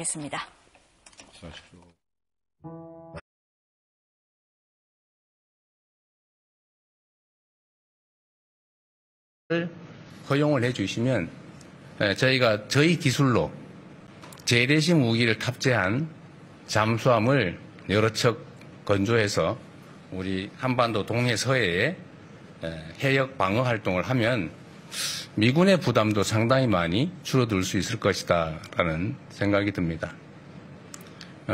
겠습니다. 허용을 해주시면 저희가 저희 기술로 재래식 무기를 탑재한 잠수함을 여러 척 건조해서 우리 한반도 동해서해에 해역 방어 활동을 하면 미군의 부담도 상당히 많이 줄어들 수 있을 것이다라는 생각이 듭니다.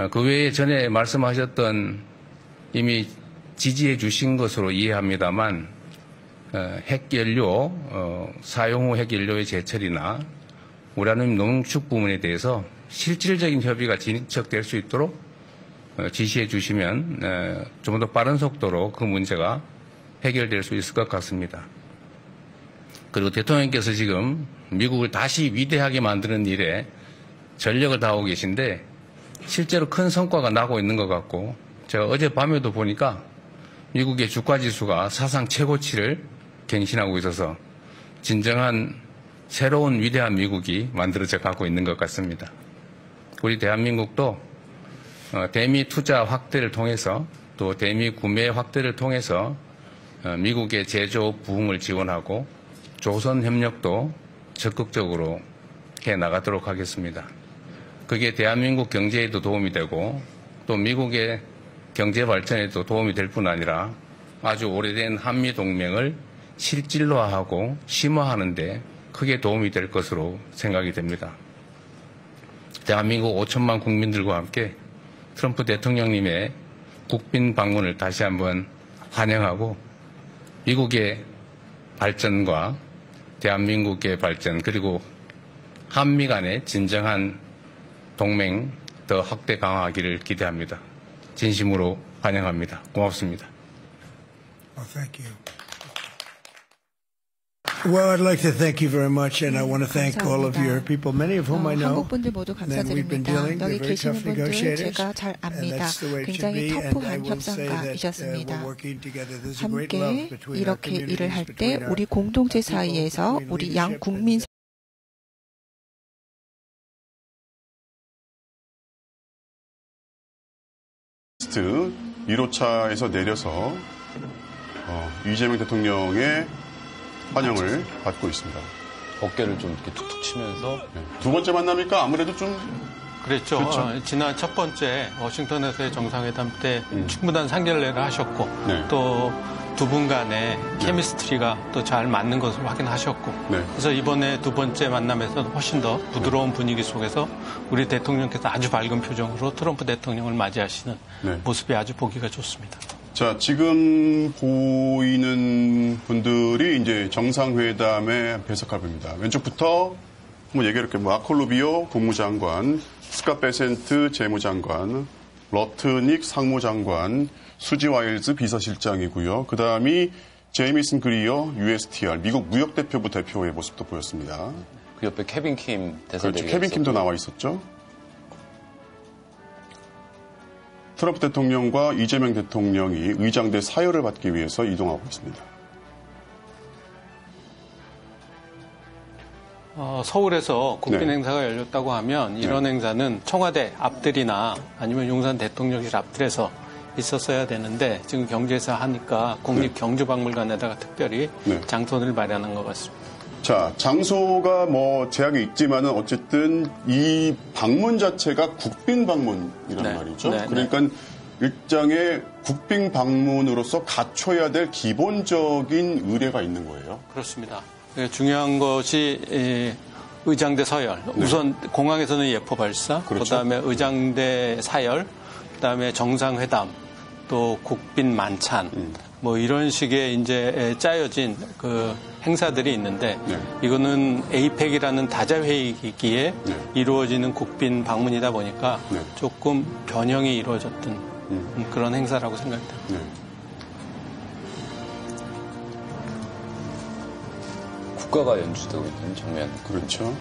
그 외에 전에 말씀하셨던 이미 지지해 주신 것으로 이해합니다만 핵연료, 사용 후 핵연료의 제철이나 우라늄 농축 부문에 대해서 실질적인 협의가 진척될 수 있도록 지시해 주시면 좀 더 빠른 속도로 그 문제가 해결될 수 있을 것 같습니다. 그리고 대통령께서 지금 미국을 다시 위대하게 만드는 일에 전력을 다하고 계신데 실제로 큰 성과가 나고 있는 것 같고 제가 어젯밤에도 보니까 미국의 주가지수가 사상 최고치를 갱신하고 있어서 진정한 새로운 위대한 미국이 만들어져 가고 있는 것 같습니다. 우리 대한민국도 대미 투자 확대를 통해서 또 대미 구매 확대를 통해서 미국의 제조 부흥을 지원하고 조선 협력도 적극적으로 해 나가도록 하겠습니다. 그게 대한민국 경제에도 도움이 되고 또 미국의 경제 발전에도 도움이 될 뿐 아니라 아주 오래된 한미 동맹을 실질화하고 심화하는 데 크게 도움이 될 것으로 생각이 됩니다. 대한민국 5천만 국민들과 함께 트럼프 대통령님의 국빈 방문을 다시 한번 환영하고 미국의 발전과 대한민국의 발전 그리고 한미 간의 진정한 동맹 더 확대 강화하기를 기대합니다. 진심으로 환영합니다. 고맙습니다. Thank you. Well, I'd like to thank you very much, and I want to thank all of your people, many of whom I know. 한국 분들 모두 감사드립니다. 여기 계시는 분들 제가 잘 압니다. 굉장히 터프한 협상가이셨습니다. 함께 이렇게 일을 할 때 우리 공동체 사이에서 우리 양 국민 1호차에서 내려서 이재명 대통령의 환영을 받고 있습니다. 어깨를 좀 이렇게 툭툭 치면서. 네. 두 번째 만남이니까 아무래도 좀. 그랬죠. 그렇죠. 지난 첫 번째 워싱턴에서의 정상회담 때 충분한 상견례를 하셨고 네. 또 두 분 간의 케미스트리가 또 잘 맞는 것을 확인하셨고 네. 그래서 이번에 두 번째 만남에서 훨씬 더 부드러운 분위기 속에서 우리 대통령께서 아주 밝은 표정으로 트럼프 대통령을 맞이하시는 네. 모습이 아주 보기가 좋습니다. 자, 지금 보이는 분들이 이제 정상회담에 배석할 분입니다. 왼쪽부터 한번 얘기해볼게요. 마코 루비오 국무장관, 스캇 베센트 재무장관, 러트닉 상무장관, 수지 와일즈 비서실장이고요. 그 다음이 제이미슨 그리어 USTR 미국 무역대표부 대표의 모습도 보였습니다. 그 옆에 케빈 킴 대사들이 그렇죠. 케빈 킴도 나와 있었죠. 트럼프 대통령과 이재명 대통령이 의장대 사열을 받기 위해서 이동하고 있습니다. 서울에서 국빈 네. 행사가 열렸다고 하면 이런 네. 행사는 청와대 앞들이나 아니면 용산 대통령실 앞들에서 있었어야 되는데 지금 경제에서 하니까 국립경주박물관에다가 특별히 네. 장소를 마련한 것 같습니다. 자, 장소가 뭐 제약이 있지만은 어쨌든 이 방문 자체가 국빈 방문이란 네. 말이죠. 네. 그러니까 일장의 국빈 방문으로서 갖춰야 될 기본적인 의례가 있는 거예요. 그렇습니다. 중요한 것이 의장대 서열. 네. 우선 공항에서는 예포 발사, 그렇죠. 그다음에 의장대 사열, 그다음에 정상회담, 또 국빈 만찬, 뭐 이런 식의 이제 짜여진 그 행사들이 있는데 네. 이거는 에이펙이라는 다자회의기에 네. 이루어지는 국빈 방문이다 보니까 네. 조금 변형이 이루어졌던 그런 행사라고 생각됩니다. 네. 국가가 연주되고 있는 장면. 그렇죠.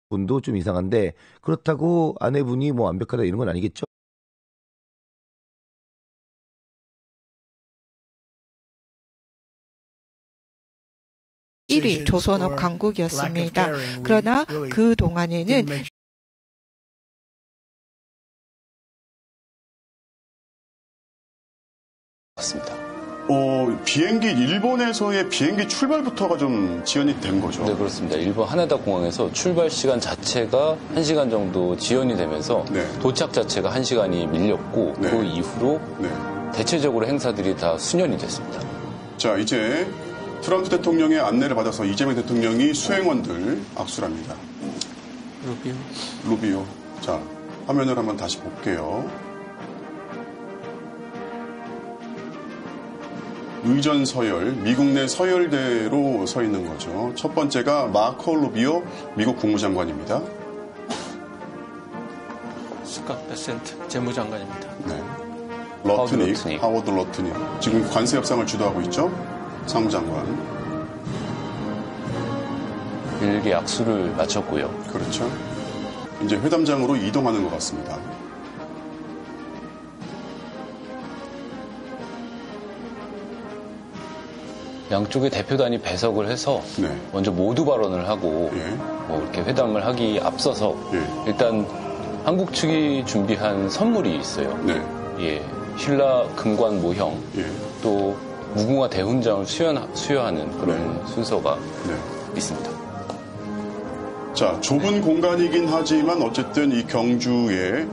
분도 좀 이상한데 그렇다고 아내분이 뭐 완벽하다 이런 건 아니겠죠? 1위 조선업 강국이었습니다. 그러나 그 동안에는 맞습니다. 비행기 일본에서의 비행기 출발부터가 좀 지연이 된 거죠. 네, 그렇습니다. 일본 하네다 공항에서 출발 시간 자체가 1시간 정도 지연이 되면서 네. 도착 자체가 1시간이 밀렸고 네. 그 이후로 네. 대체적으로 행사들이 다 수년이 됐습니다. 자, 이제 트럼프 대통령의 안내를 받아서 이재명 대통령이 수행원들 악수를 합니다. 루비오. 자, 화면을 한번 다시 볼게요. 의전 서열, 미국 내 서열대로 서 있는 거죠. 첫 번째가 마코 루비오 미국 국무장관입니다. 스캇 베센트 재무장관입니다. 네. 하워드 러트닉. 지금 관세 협상을 주도하고 있죠. 상무장관. 일개 악수를 마쳤고요. 그렇죠. 이제 회담장으로 이동하는 것 같습니다. 양쪽의 대표단이 배석을 해서 네. 먼저 모두 발언을 하고 이렇게 회담을 하기 앞서서 일단 한국 측이 준비한 선물이 있어요. 네. 예, 신라 금관 모형 또 무궁화 대훈장을 수여하는 그런 순서가 있습니다. 자, 좁은 공간이긴 하지만 어쨌든 이 경주에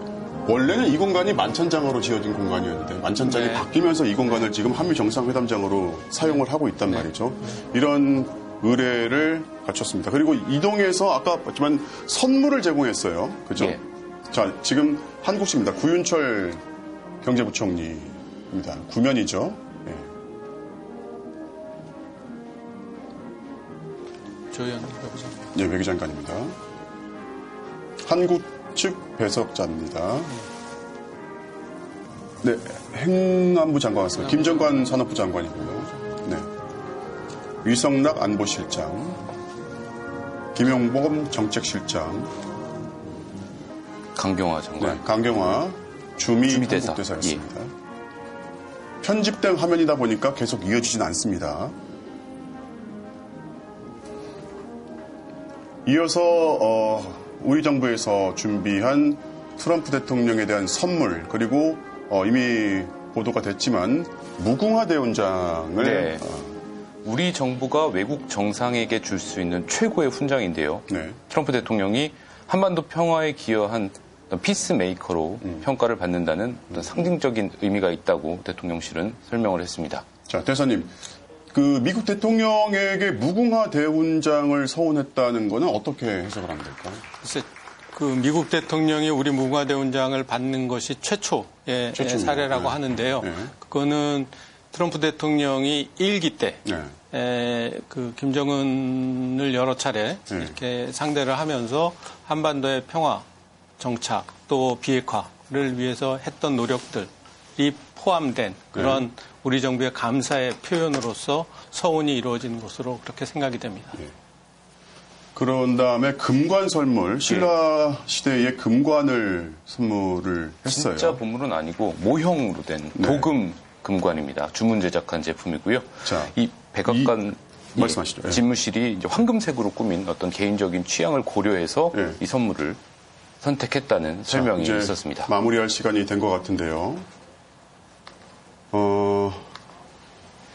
원래는 이 공간이 만찬장으로 지어진 공간이었는데 만찬장이 바뀌면서 이 공간을 지금 한미 정상회담장으로 사용을 하고 있단 말이죠. 이런 의뢰를 갖췄습니다. 그리고 이동해서 아까 봤지만 선물을 제공했어요. 그죠? 예. 자, 지금 한국식입니다. 구윤철 경제부총리입니다. 구면이죠. 예. 조현 외교장관. 예, 외교장관입니다. 한국 측 배석자입니다. 네, 행안부 장관 왔습니다. 김정관 산업부 장관이고요. 네, 위성락 안보실장, 김용범 정책실장, 강경화 장관, 네, 강경화 주미대사. 한국대사였습니다. 편집된 화면이다 보니까 계속 이어지진 않습니다. 이어서 우리 정부에서 준비한 트럼프 대통령에 대한 선물 그리고 이미 보도가 됐지만 무궁화 대훈장을 우리 정부가 외국 정상에게 줄 수 있는 최고의 훈장인데요. 네. 트럼프 대통령이 한반도 평화에 기여한 피스메이커로 평가를 받는다는 어떤 상징적인 의미가 있다고 대통령실은 설명을 했습니다. 자, 대사님. 그 미국 대통령에게 무궁화 대훈장을 서운했다는 것은 어떻게 해석을 하면 될까요? 글쎄, 그 미국 대통령이 우리 무궁화 대훈장을 받는 것이 최초의 사례라고 하는데요. 그거는 트럼프 대통령이 1기 때 그 김정은을 여러 차례 이렇게 상대를 하면서 한반도의 평화 정착 또 비핵화를 위해서 했던 노력들이 포함된 그런 우리 정부의 감사의 표현으로서 서운이 이루어진 것으로 그렇게 생각이 됩니다. 그런 다음에 금관 선물, 신라 시대의 금관을 선물을 했어요. 진짜 보물은 아니고 모형으로 된 도금 금관입니다. 주문 제작한 제품이고요. 자, 이 백악관 말씀하시죠. 집무실이 이제 황금색으로 꾸민 어떤 개인적인 취향을 고려해서 이 선물을 선택했다는 설명이 있었습니다. 마무리할 시간이 된 것 같은데요.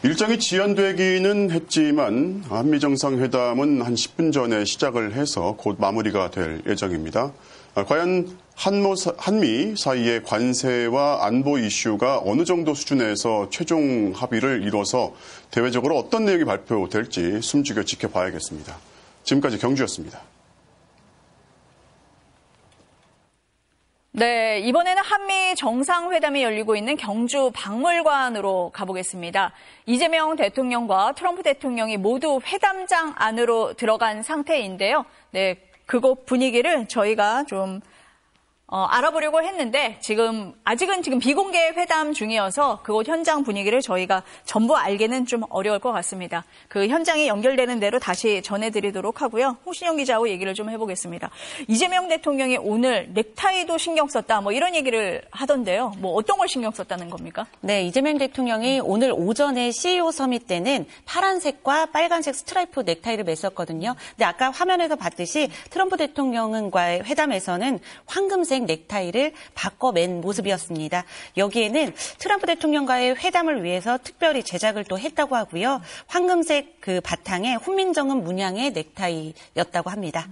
일정이 지연되기는 했지만 한미정상회담은 한 10분 전에 시작을 해서 곧 마무리가 될 예정입니다. 과연 한미 사이의 관세와 안보 이슈가 어느 정도 수준에서 최종 합의를 이뤄서 대외적으로 어떤 내용이 발표될지 숨죽여 지켜봐야겠습니다. 지금까지 경주였습니다. 네, 이번에는 한미 정상회담이 열리고 있는 경주 박물관으로 가보겠습니다. 이재명 대통령과 트럼프 대통령이 모두 회담장 안으로 들어간 상태인데요. 네, 그곳 분위기를 저희가 좀 알아보려고 했는데 아직은 비공개 회담 중이어서 그곳 현장 분위기를 저희가 전부 알기는 좀 어려울 것 같습니다. 그 현장이 연결되는 대로 다시 전해드리도록 하고요. 홍신영 기자하고 얘기를 좀 해보겠습니다. 이재명 대통령이 오늘 넥타이도 신경 썼다 뭐 이런 얘기를 하던데요. 뭐 어떤 걸 신경 썼다는 겁니까? 네, 이재명 대통령이 오늘 오전에 CEO 서밋 때는 파란색과 빨간색 스트라이프 넥타이를 맸었거든요. 근데 아까 화면에서 봤듯이 트럼프 대통령과의 회담에서는 황금색 넥타이를 바꿔 맨 모습이었습니다. 여기에는 트럼프 대통령과의 회담을 위해서 특별히 제작을 또 했다고 하고요. 황금색 그 바탕에 훈민정음 문양의 넥타이였다고 합니다.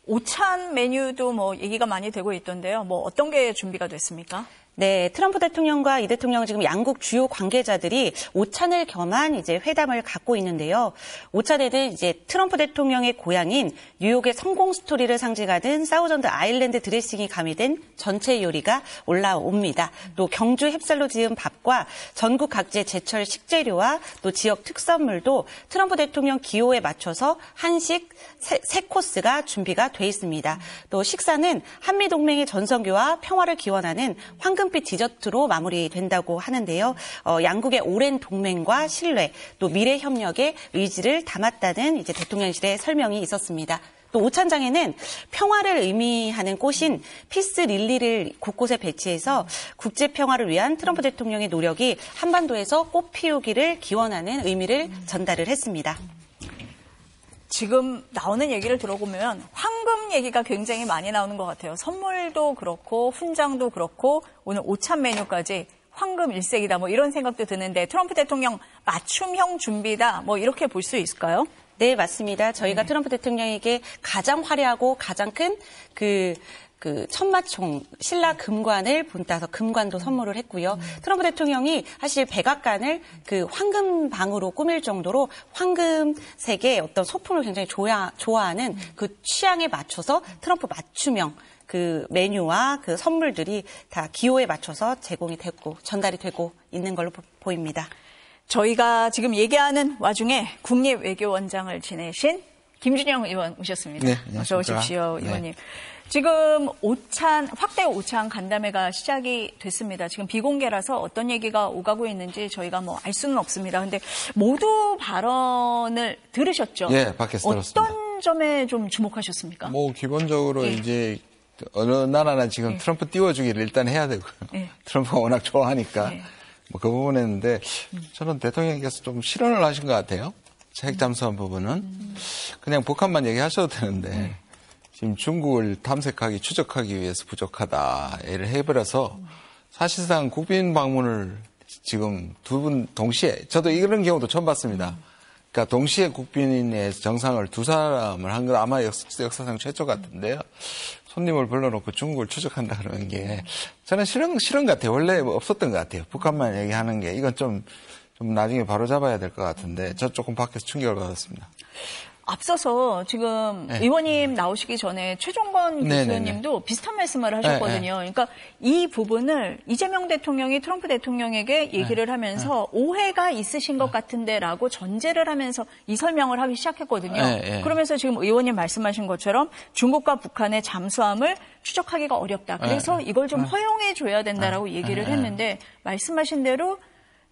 오찬 메뉴도 뭐 얘기가 많이 되고 있던데요. 뭐 어떤 게 준비가 됐습니까? 네, 트럼프 대통령과 이 대통령 지금 양국 주요 관계자들이 오찬을 겸한 이제 회담을 갖고 있는데요. 오찬에는 이제 트럼프 대통령의 고향인 뉴욕의 성공 스토리를 상징하는 사우전드 아일랜드 드레싱이 가미된 전체 요리가 올라옵니다. 또 경주 햅쌀로 지은 밥과 전국 각지의 제철 식재료와 또 지역 특산물도 트럼프 대통령 기호에 맞춰서 한식 세 코스가 준비가 돼 있습니다. 또 식사는 한미 동맹의 전성기와 평화를 기원하는 황금빛 디저트로 마무리된다고 하는데요. 양국의 오랜 동맹과 신뢰, 또 미래 협력의 의지를 담았다는 이제 대통령실의 설명이 있었습니다. 또 오찬장에는 평화를 의미하는 꽃인 피스 릴리를 곳곳에 배치해서 국제 평화를 위한 트럼프 대통령의 노력이 한반도에서 꽃 피우기를 기원하는 의미를 전달을 했습니다. 지금 나오는 얘기를 들어보면 황금 얘기가 굉장히 많이 나오는 것 같아요. 선물도 그렇고 훈장도 그렇고 오늘 오찬 메뉴까지 황금 일색이다 뭐 이런 생각도 드는데 트럼프 대통령 맞춤형 준비다 뭐 이렇게 볼 수 있을까요? 네, 맞습니다. 저희가 트럼프 대통령에게 가장 화려하고 가장 큰 천마총 신라 금관을 본따서 금관도 선물을 했고요. 트럼프 대통령이 사실 백악관을 그 황금방으로 꾸밀 정도로 황금색의 어떤 소품을 굉장히 좋아하는 그 취향에 맞춰서 트럼프 맞춤형 그 메뉴와 그 선물들이 다 기호에 맞춰서 제공이 되고 전달이 되고 있는 걸로 보입니다. 저희가 지금 얘기하는 와중에 국립외교원장을 지내신 김준영 의원 오셨습니다. 네, 어서 오십시오, 의원님. 네. 지금 확대 오찬 간담회가 시작이 됐습니다. 지금 비공개라서 어떤 얘기가 오가고 있는지 저희가 뭐 알 수는 없습니다. 근데 모두 발언을 들으셨죠? 예, 밖에서 들었습니다. 어떤 점에 좀 주목하셨습니까? 뭐 기본적으로 이제 어느 나라나 지금 트럼프 띄워주기를 일단 해야 되고요. 트럼프가 워낙 좋아하니까 뭐 그 부분 했는데 저는 대통령께서 좀 실언을 하신 것 같아요. 핵 잠수함 부분은 그냥 북한만 얘기하셔도 되는데 지금 중국을 탐색하기, 추적하기 위해서 부족하다. 얘를 해버려서 사실상 국빈 방문을 지금 두 분 동시에, 저도 이런 경우도 처음 봤습니다. 그러니까 동시에 국빈의 정상을 두 사람을 한 건 아마 역사상 최초 같은데요. 손님을 불러놓고 중국을 추적한다 그러는 게 저는 실언 같아요. 원래 없었던 것 같아요. 북한만 얘기하는 게. 이건 좀 나중에 바로 잡아야 될 것 같은데 저 조금 밖에서 충격을 받았습니다. 앞서서 지금 의원님 나오시기 전에 최종건 교수님도 비슷한 말씀을 하셨거든요. 그러니까 이 부분을 이재명 대통령이 트럼프 대통령에게 얘기를 하면서 오해가 있으신 것 같은데라고 전제를 하면서 이 설명을 하기 시작했거든요. 그러면서 지금 의원님 말씀하신 것처럼 중국과 북한의 잠수함을 추적하기가 어렵다. 그래서 이걸 좀 허용해 줘야 된다라고 얘기를 했는데 말씀하신 대로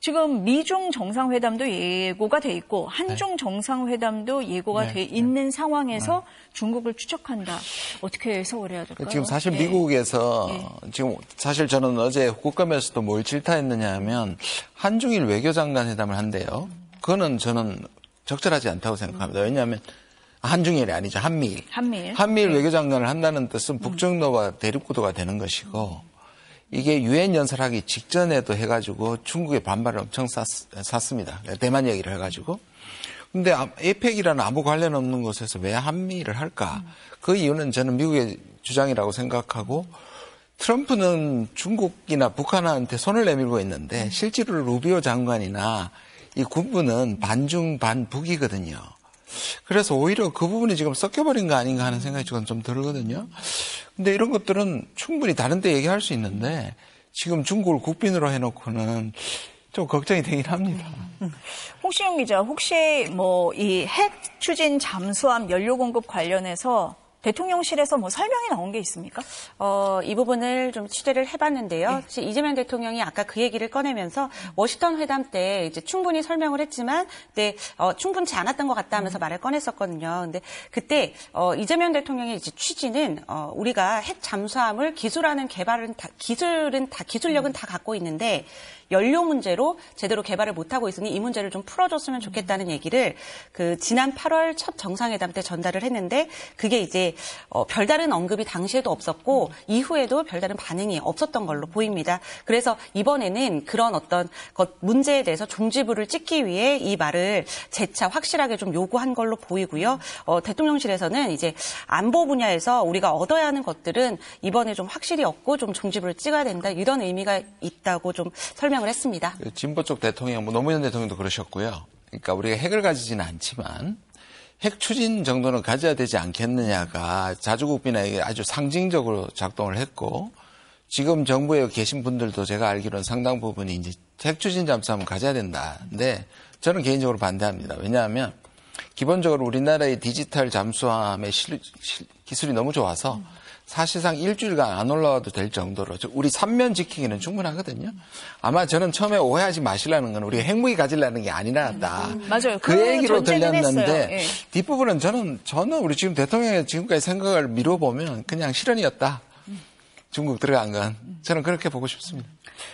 지금 미중 정상회담도 예고가 돼 있고 한중 정상회담도 예고가 돼 있는 상황에서 중국을 추적한다. 어떻게 해석을 해야 될까요? 지금 사실 미국에서 지금 사실 저는 어제 국감에서도 뭘 질타했느냐 하면 한중일 외교장관 회담을 한대요. 그거는 저는 적절하지 않다고 생각합니다. 왜냐하면 한중일이 아니죠. 한미일 외교장관을 한다는 뜻은 북정도와 대륙구도가 되는 것이고 이게 유엔 연설하기 직전에도 해가지고 중국의 반발을 엄청 샀습니다. 대만 얘기를 해가지고. 근데 에펙이라는 아무 관련 없는 곳에서 왜 한미를 할까? 그 이유는 저는 미국의 주장이라고 생각하고 트럼프는 중국이나 북한한테 손을 내밀고 있는데 실제로 루비오 장관이나 이 군부는 반중 반북이거든요. 그래서 오히려 그 부분이 지금 섞여버린 거 아닌가 하는 생각이 지금 좀 들거든요. 근데 이런 것들은 충분히 다른 데 얘기할 수 있는데 지금 중국을 국빈으로 해놓고는 좀 걱정이 되긴 합니다. 홍신영 기자, 혹시 뭐 이 핵 추진 잠수함 연료 공급 관련해서 대통령실에서 뭐 설명이 나온 게 있습니까? 이 부분을 좀 취재를 해봤는데요. 네. 이재명 대통령이 아까 그 얘기를 꺼내면서 워싱턴 회담 때 이제 충분히 설명을 했지만, 네, 충분치 않았던 것 같다 하면서 말을 꺼냈었거든요. 근데 그때 이재명 대통령의 이제 취지는 우리가 핵 잠수함을 기술하는 기술력은 다 갖고 있는데 연료 문제로 제대로 개발을 못하고 있으니 이 문제를 좀 풀어줬으면 좋겠다는 얘기를 그 지난 8월 첫 정상회담 때 전달을 했는데 그게 이제 별다른 언급이 당시에도 없었고 이후에도 별다른 반응이 없었던 걸로 보입니다. 그래서 이번에는 그런 어떤 문제에 대해서 종지부를 찍기 위해 이 말을 재차 확실하게 좀 요구한 걸로 보이고요. 대통령실에서는 이제 안보 분야에서 우리가 얻어야 하는 것들은 이번에 좀 확실히 얻고 좀 종지부를 찍어야 된다 이런 의미가 있다고 좀 설명을 했습니다. 진보 쪽 대통령, 노무현 대통령도 그러셨고요. 그러니까 우리가 핵을 가지지는 않지만 핵 추진 정도는 가져야 되지 않겠느냐가 자주국민에게 아주 상징적으로 작동을 했고 지금 정부에 계신 분들도 제가 알기로는 상당 부분이 이제 핵 추진 잠수함을 가져야 된다. 근데 저는 개인적으로 반대합니다. 왜냐하면 기본적으로 우리나라의 디지털 잠수함의 기술이 너무 좋아서 사실상 일주일간 안 올라와도 될 정도로 우리 3면 지키기는 충분하거든요. 아마 저는 처음에 오해하지 마시라는 건 우리가 핵무기 가지려는 게 아니라다. 맞아요. 그 얘기로 들렸는데 예. 뒷부분은 저는 우리 지금 대통령의 지금까지 생각을 미뤄보면 그냥 실언이었다. 중국 들어간 건 저는 그렇게 보고 싶습니다.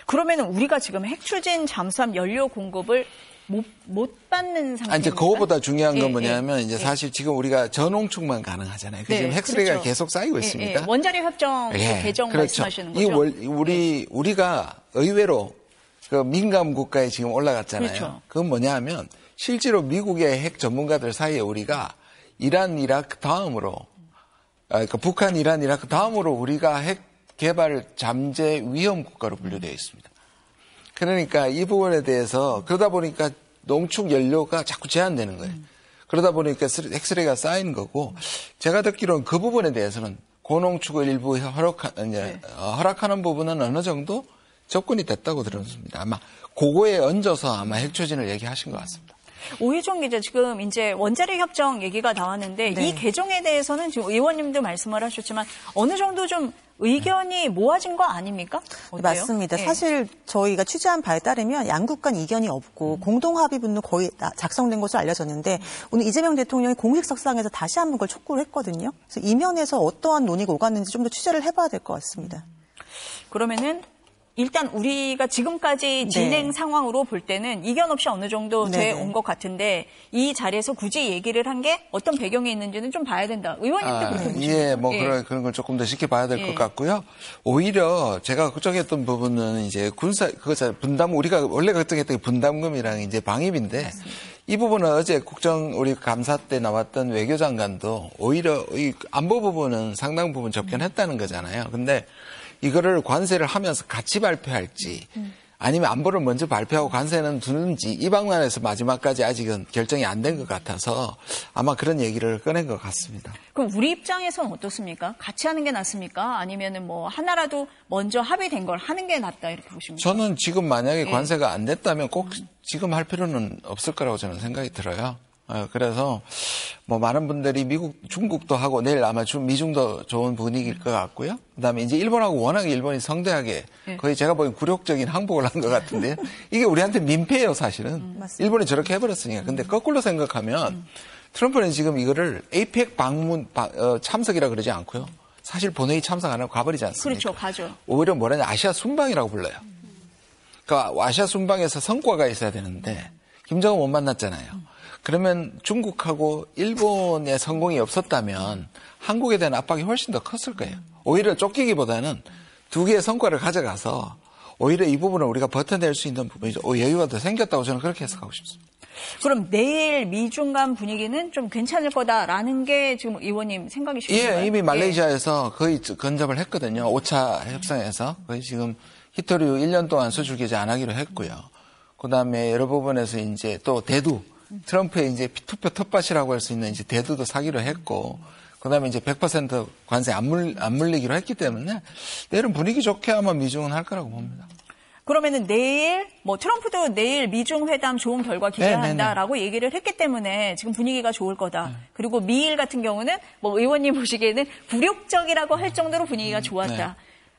그러면 우리가 지금 핵 추진 잠수함 연료 공급을 못 받는 상태입니까? 이제 그거보다 중요한 건 뭐냐면 이제 사실 지금 우리가 전홍축만 가능하잖아요. 네, 지금 핵쓰레기가 그렇죠. 계속 쌓이고 있습니다. 원자력 협정 개정 그렇죠. 말씀하시는 거죠? 우리가 의외로 그 민감 국가에 지금 올라갔잖아요. 그렇죠. 그건 뭐냐면 실제로 미국의 핵 전문가들 사이에 우리가 이란, 이라크 다음으로 그러니까 북한, 이란, 이라크 다음으로 우리가 핵 개발 잠재 위험 국가로 분류되어 있습니다. 그러니까 이 부분에 대해서 그러다 보니까 농축 연료가 자꾸 제한되는 거예요. 그러다 보니까 핵쓰레기가 쌓이는 거고 제가 듣기로는 그 부분에 대해서는 고농축을 일부 허락하는 부분은 어느 정도 접근이 됐다고 들었습니다. 아마 그거에 얹어서 아마 핵 추진을 얘기하신 것 같습니다. 오희정 기자, 지금 이제 원자력 협정 얘기가 나왔는데 이 개정에 대해서는 지금 의원님도 말씀을 하셨지만 어느 정도 좀 의견이 모아진 거 아닙니까? 어때요? 맞습니다. 사실 저희가 취재한 바에 따르면 양국 간 이견이 없고 공동합의문도 거의 작성된 것으로 알려졌는데 오늘 이재명 대통령이 공식석상에서 다시 한번 그걸 촉구를 했거든요. 그래서 이 면에서 어떠한 논의가 오갔는지 좀 더 취재를 해봐야 될 것 같습니다. 그러면은 일단 우리가 지금까지 진행 상황으로 볼 때는 이견 없이 어느 정도 돼 온 것 같은데 이 자리에서 굳이 얘기를 한 게 어떤 배경이 있는지는 좀 봐야 된다. 의원님도 그렇게 보시죠? 그런 걸 조금 더 지켜봐야 될 것 같고요. 오히려 제가 걱정했던 부분은 이제 우리가 원래 걱정했던 게 분담금이랑 이제 방위비인데 맞습니다. 이 부분은 어제 우리 감사 때 나왔던 외교장관도 오히려 이 안보 부분은 상당 부분 접견했다는 거잖아요. 근데 이거를 관세를 하면서 같이 발표할지 아니면 안보를 먼저 발표하고 관세는 두는지 이 방안에서 마지막까지 아직은 결정이 안 된 것 같아서 아마 그런 얘기를 꺼낸 것 같습니다. 그럼 우리 입장에서는 어떻습니까? 같이 하는 게 낫습니까? 아니면은 뭐 하나라도 먼저 합의된 걸 하는 게 낫다 이렇게 보십니까? 저는 지금 만약에 관세가 안 됐다면 꼭 지금 할 필요는 없을 거라고 저는 생각이 들어요. 그래서 뭐 많은 분들이 중국도 하고 내일 아마 미중도 좋은 분위기일 것 같고요. 그다음에 이제 일본하고 워낙에 일본이 성대하게 거의 제가 보기엔 굴욕적인 항복을 한 것 같은데 이게 우리한테 민폐예요 사실은. 일본이 저렇게 해버렸으니까. 근데 거꾸로 생각하면 트럼프는 지금 이거를 APEC 방문 참석이라 그러지 않고요. 사실 본회의 참석 안 하고 가버리지 않습니까? 그렇죠, 가죠. 오히려 뭐라냐 아시아 순방이라고 불러요. 그러니까 아시아 순방에서 성과가 있어야 되는데 김정은 못 만났잖아요. 그러면 중국하고 일본의 성공이 없었다면 한국에 대한 압박이 훨씬 더 컸을 거예요. 오히려 쫓기기보다는 두 개의 성과를 가져가서 오히려 이 부분을 우리가 버텨낼 수 있는 부분이 여유가 더 생겼다고 저는 그렇게 해석하고 싶습니다. 그럼 내일 미중 간 분위기는 좀 괜찮을 거다라는 게 지금 의원님 생각이신가요? 이미 말레이시아에서 거의 근접을 했거든요. 5차 협상에서. 거의 지금 히토류 1년 동안 수출 규제 안 하기로 했고요. 그다음에 여러 부분에서 이제 또 대두 트럼프의 이제 투표 텃밭이라고 할 수 있는 이제 대두도 사기로 했고, 그다음에 이제 100% 관세 안 물리기로 했기 때문에 내일은 분위기 좋게 아마 미중은 할 거라고 봅니다. 그러면은 내일 트럼프도 내일 미중 회담 좋은 결과 기대한다라고 얘기를 했기 때문에 지금 분위기가 좋을 거다. 그리고 미일 같은 경우는 의원님 보시기에는 굴욕적이라고 할 정도로 분위기가 좋았다.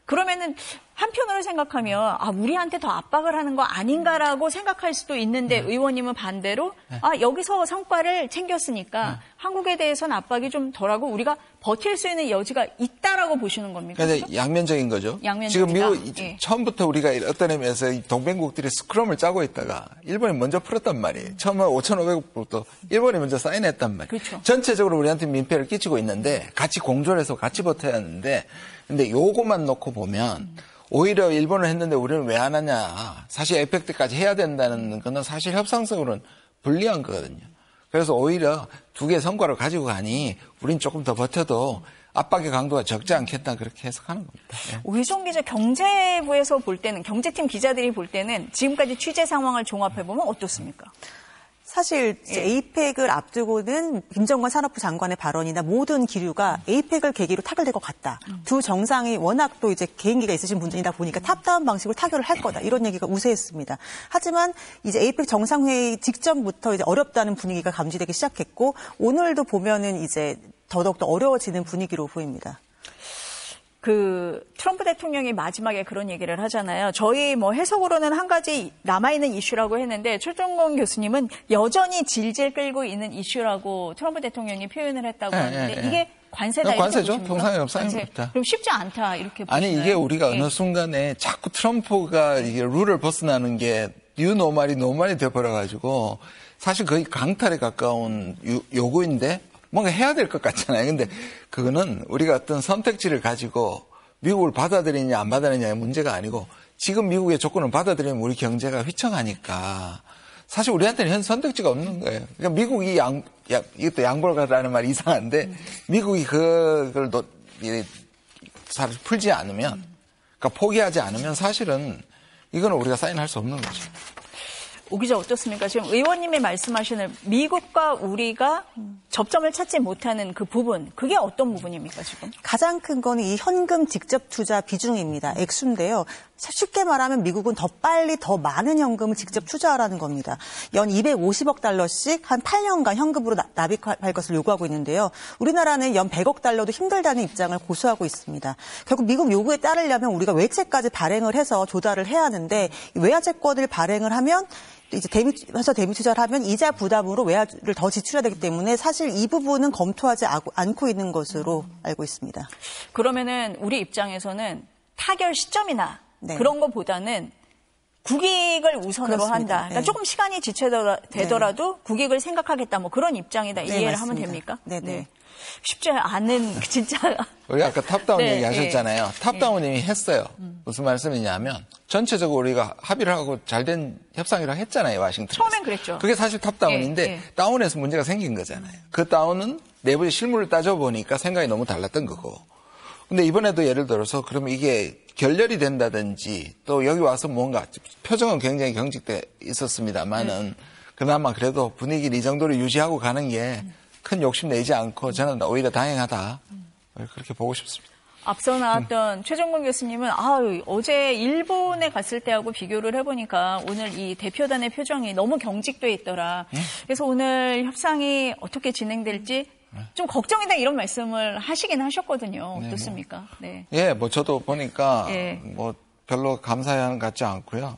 그러면은 한편으로 생각하면 우리한테 더 압박을 하는 거 아닌가라고 생각할 수도 있는데 의원님은 반대로 여기서 성과를 챙겼으니까 한국에 대해서는 압박이 좀 덜하고 우리가 버틸 수 있는 여지가 있다라고 보시는 겁니까? 그러니까 양면적인 거죠. 지금 미국 처음부터 우리가 어떤 의미에서 동맹국들이 스크럼을 짜고 있다가 일본이 먼저 풀었단 말이에요. 처음에 5,500불부터 일본이 먼저 사인했단 말이에요. 그렇죠. 전체적으로 우리한테 민폐를 끼치고 있는데 같이 공조를 해서 같이 버텨야 하는데 근데 요거만 놓고 보면 오히려 일본을 했는데 우리는 왜 안 하냐. 사실 에펙 때까지 해야 된다는 거는 사실 협상적으로는 불리한 거거든요. 그래서 오히려 두 개의 성과를 가지고 가니 우린 조금 더 버텨도 압박의 강도가 적지 않겠다 그렇게 해석하는 겁니다. 오희정 기자 경제부에서 볼 때는 경제팀 기자들이 볼 때는 지금까지 취재 상황을 종합해보면 어떻습니까? 사실 에이펙을 앞두고는 김정관 산업부 장관의 발언이나 모든 기류가 에이펙을 계기로 타결될 것 같다. 두 정상이 워낙 또 이제 개인기가 있으신 분들이다 보니까 탑다운 방식으로 타결을 할 거다. 이런 얘기가 우세했습니다. 하지만 이제 에이펙 정상회의 직전부터 이제 어렵다는 분위기가 감지되기 시작했고 오늘도 보면은 이제 더더욱 더 어려워지는 분위기로 보입니다. 트럼프 대통령이 마지막에 그런 얘기를 하잖아요. 저희 해석으로는 한 가지 남아있는 이슈라고 했는데 최종건 교수님은 여전히 질질 끌고 있는 이슈라고 트럼프 대통령이 표현을 했다고 하는데 이게 관세다 이렇게 관세죠. 보십니까? 통상의 협상입니다. 그럼 쉽지 않다 이렇게 보시나요? 아니 이게 우리가 어느 순간에 자꾸 트럼프가 이게 룰을 벗어나는 게 뉴노멀이 노멀이 되어버려가지고 사실 거의 강탈에 가까운 요구인데 뭔가 해야 될 것 같잖아요. 근데 그거는 우리가 어떤 선택지를 가지고 미국을 받아들이냐 안 받아들이냐의 문제가 아니고 지금 미국의 조건을 받아들이면 우리 경제가 휘청하니까 사실 우리한테는 현 선택지가 없는 거예요. 그러니까 미국이 이것도 양보가라는 말이 이상한데 미국이 그걸 잘 풀지 않으면 그러니까 포기하지 않으면 사실은 이거는 우리가 사인할 수 없는 거죠. 오 기자 어떻습니까? 지금 의원님이 말씀하시는 미국과 우리가 접점을 찾지 못하는 그 부분, 그게 어떤 부분입니까 지금? 가장 큰 거는 이 현금 직접 투자 비중입니다. 액수인데요. 쉽게 말하면 미국은 더 빨리 더 많은 현금을 직접 투자하라는 겁니다. 연 250억 달러씩 한 8년간 현금으로 납입할 것을 요구하고 있는데요. 우리나라는 연 100억 달러도 힘들다는 입장을 고수하고 있습니다. 결국 미국 요구에 따르려면 우리가 외채까지 발행을 해서 조달을 해야 하는데 외화채권을 발행을 하면 이제 대미 투자를 하면 이자 부담으로 외화를 더 지출해야 되기 때문에 사실 이 부분은 검토하지 않고 있는 것으로 알고 있습니다. 그러면은 우리 입장에서는 타결 시점이나 그런 것보다는 국익을 우선으로 그렇습니다. 한다. 그러니까 조금 시간이 지체되더라도 국익을 생각하겠다. 이해를 맞습니다. 하면 됩니까? 네. 쉽지 않은 진짜. 우리 아까 탑다운 얘기하셨잖아요. 탑다운이 했어요. 무슨 말씀이냐면 전체적으로 우리가 합의를 하고 잘된 협상이라고 했잖아요. 워싱턴에서. 처음엔 그랬죠. 그게 사실 탑다운인데 다운에서 문제가 생긴 거잖아요. 그 다운은 내부의 실물을 따져보니까 생각이 너무 달랐던 거고. 근데 이번에도 예를 들어서 그러면 이게 결렬이 된다든지 또 여기 와서 뭔가 표정은 굉장히 경직돼 있었습니다만은 그나마 그래도 분위기를 이 정도로 유지하고 가는 게 큰 욕심 내지 않고 저는 오히려 다행하다. 그렇게 보고 싶습니다. 앞서 나왔던 최종건 교수님은 어제 일본에 갔을 때하고 비교를 해보니까 오늘 이 대표단의 표정이 너무 경직돼 있더라. 그래서 오늘 협상이 어떻게 진행될지 좀 걱정이다 이런 말씀을 하시긴 하셨거든요. 어떻습니까? 네. 저도 보니까 별로 감사한 것 같지 않고요.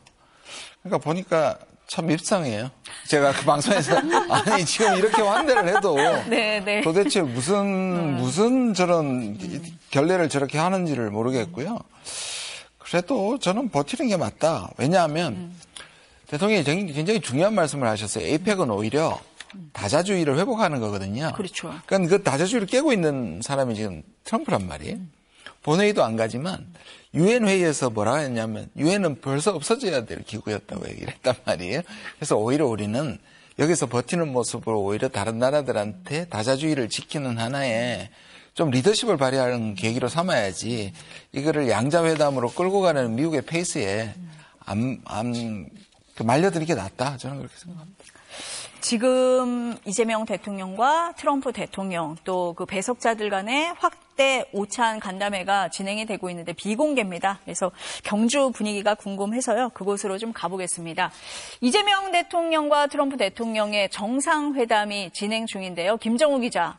그러니까 보니까 참 밉상이에요. 제가 그 방송에서 아니 지금 이렇게 환대를 해도 도대체 무슨 저런 결례를 저렇게 하는지를 모르겠고요. 그래도 저는 버티는 게 맞다. 왜냐하면 대통령이 굉장히 중요한 말씀을 하셨어요. 에이펙은 오히려 다자주의를 회복하는 거거든요. 그렇죠. 그러니까 그 다자주의를 깨고 있는 사람이 지금 트럼프란 말이에요. 본회의도 안 가지만 유엔 회의에서 뭐라고 했냐면 유엔은 벌써 없어져야 될 기구였다고 얘기를 했단 말이에요. 그래서 오히려 우리는 여기서 버티는 모습으로 오히려 다른 나라들한테 다자주의를 지키는 하나의 좀 리더십을 발휘하는 계기로 삼아야지 이거를 양자회담으로 끌고 가는 미국의 페이스에 말려드는 게 낫다. 저는 그렇게 생각합니다. 지금 이재명 대통령과 트럼프 대통령 또 그 배석자들 간의 확대 오찬 간담회가 진행이 되고 있는데 비공개입니다. 그래서 경주 분위기가 궁금해서요. 그곳으로 좀 가보겠습니다. 이재명 대통령과 트럼프 대통령의 정상회담이 진행 중인데요. 김정우 기자,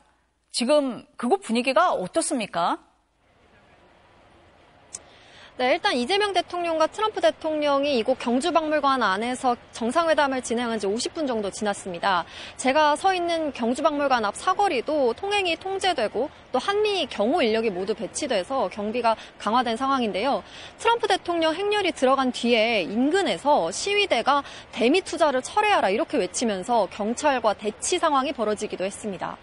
지금 그곳 분위기가 어떻습니까? 네, 일단 이재명 대통령과 트럼프 대통령이 이곳 경주박물관 안에서 정상회담을 진행한 지 50분 정도 지났습니다. 제가 서 있는 경주박물관 앞 사거리도 통행이 통제되고 또 한미 경호 인력이 모두 배치돼서 경비가 강화된 상황인데요. 트럼프 대통령 행렬이 들어간 뒤에 인근에서 시위대가 대미 투자를 철회하라 이렇게 외치면서 경찰과 대치 상황이 벌어지기도 했습니다.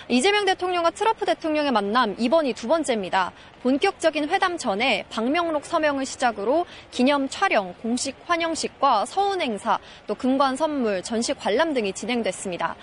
이재명 대통령과 트럼프 대통령의 만남 이번이 두 번째입니다. 본격적인 회담 전에 방명록 서명을 시작으로 기념 촬영, 공식 환영식과 서훈 행사, 또 금관 선물, 전시 관람 등이 진행됐습니다.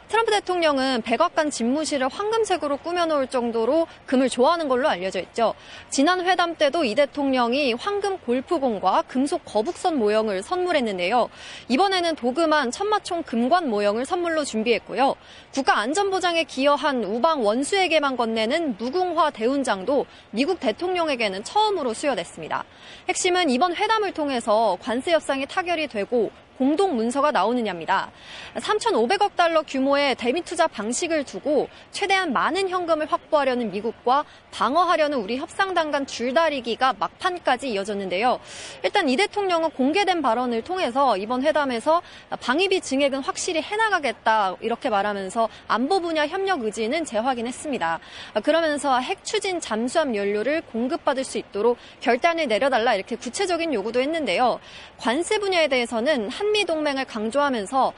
트럼프 대통령은 백악관 집무실을 황금색으로 꾸며놓을 정도로 금을 좋아하는 걸로 알려져 있죠. 지난 회담 때도 이 대통령이 황금 골프공과 금속 거북선 모형을 선물했는데요. 이번에는 도금한 천마총 금관 모형을 선물로 준비했고요. 국가안전보장에 기여한 우방 원수에게만 건네는 무궁화 대훈장도 미국 대통령에게는 처음으로 수여됐습니다. 핵심은 이번 회담을 통해서 관세 협상이 타결이 되고 공동 문서가 나오느냐입니다. 3,500억 달러 규모의 대미 투자 방식을 두고 최대한 많은 현금을 확보하려는 미국과 방어하려는 우리 협상단 간 줄다리기가 막판까지 이어졌는데요. 일단 이 대통령은 공개된 발언을 통해서 이번 회담에서 방위비 증액은 확실히 해나가겠다 이렇게 말하면서 안보 분야 협력 의지는 재확인했습니다. 그러면서 핵 추진 잠수함 연료를 공급받을 수 있도록 결단을 내려달라 이렇게 구체적인 요구도 했는데요. 관세 분야에 대해서는 한미 동맹을 강조하면서